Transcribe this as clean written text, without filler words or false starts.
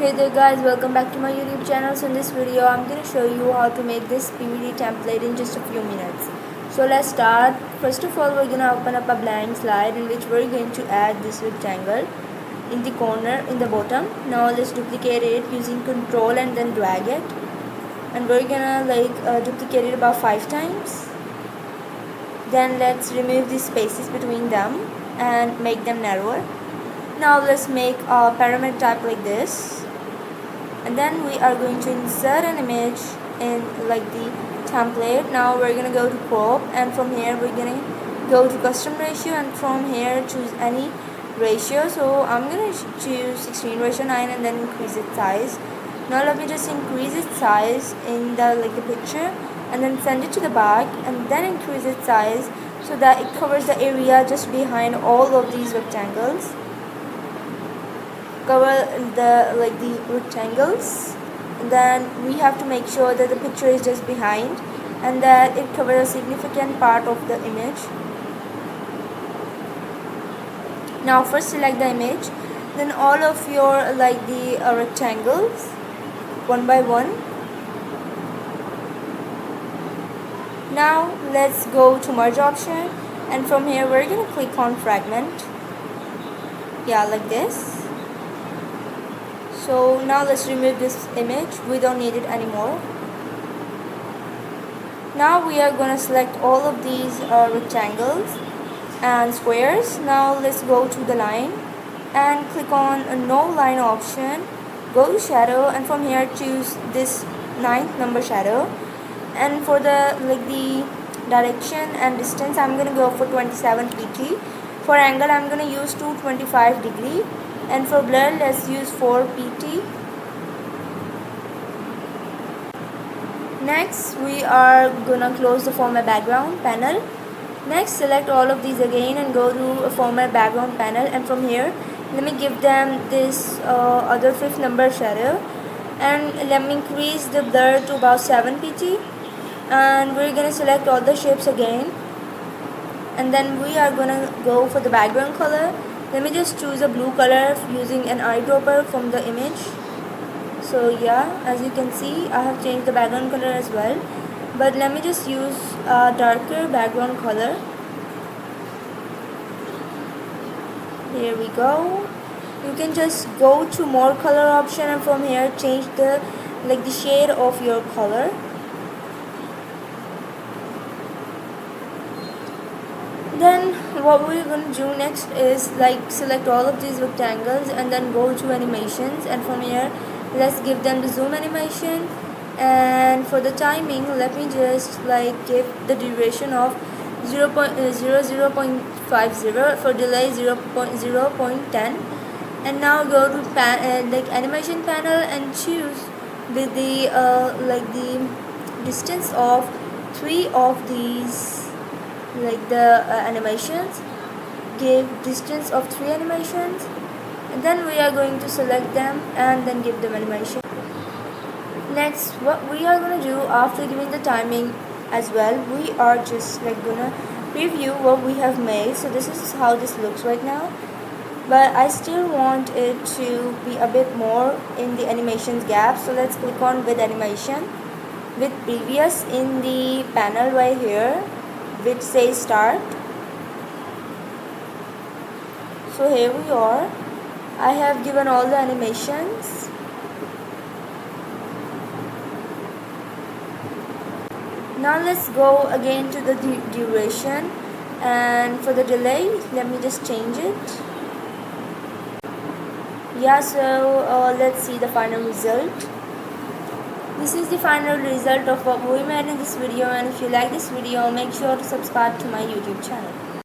Hey there guys, welcome back to my YouTube channel. So in this video I'm going to show you how to make this PVD template in just a few minutes. So let's start. First of all, we're going to open up a blank slide in which we're going to add this rectangle in the corner in the bottom. Now let's duplicate it using control and then drag it. And we're going to duplicate it about 5 times. Then let's remove the spaces between them and make them narrower. Now let's make a pyramid type like this, and then we are going to insert an image in like the template. Now we're going to go to crop, and from here we're going to go to custom ratio, and from here choose any ratio. So I'm going to choose 16:9 and then increase its size. Now let me just increase its size in the picture and then send it to the back and then increase its size so that it covers the area just behind all of these rectangles. Cover the rectangles, and then we have to make sure that the picture is just behind and that it covers a significant part of the image. Now first select the image, then all of your rectangles one by one. Now let's go to merge option, and from here we're going to click on fragment, like this. So now let's remove this image, we don't need it anymore. Now we are going to select all of these rectangles and squares. Now let's go to the line and click on a no line option, go to shadow, and from here choose this 9th number shadow. And for the direction and distance, I'm going to go for 27 pt. For angle, I'm going to use 225 degree. And for blur, let's use 4 pt. Next, we are gonna close the format background panel. Next, select all of these again and go to a format background panel, and from here let me give them this other 5th number shadow, and let me increase the blur to about 7 pt. And we're gonna select all the shapes again, and then we are gonna go for the background color. Let me just choose a blue color using an eyedropper from the image. So as you can see, I have changed the background color as well, but let me just use a darker background color. Here we go. You can just go to more color option, and from here change the shade of your color. Then what we're going to do next is select all of these rectangles and then go to animations, and from here let's give them the zoom animation. And for the timing, let me just give the duration of 0.50, for delay 0.10. and now go to animation panel and choose the distance of 3 of these animations. Give distance of 3 animations, and then we are going to select them and then give them animation. Next, what we are going to do after giving the timing as well, we are just gonna preview what we have made. So this is how this looks right now, but I still want it to be a bit more in the animations gap. So let's click on with animation with previous in the panel right here, which says start. So here we are. I have given all the animations. Now let's go again to the duration, and for the delay let me just change it. So let's see the final result. This is the final result of what we made in this video, and if you like this video, make sure to subscribe to my YouTube channel.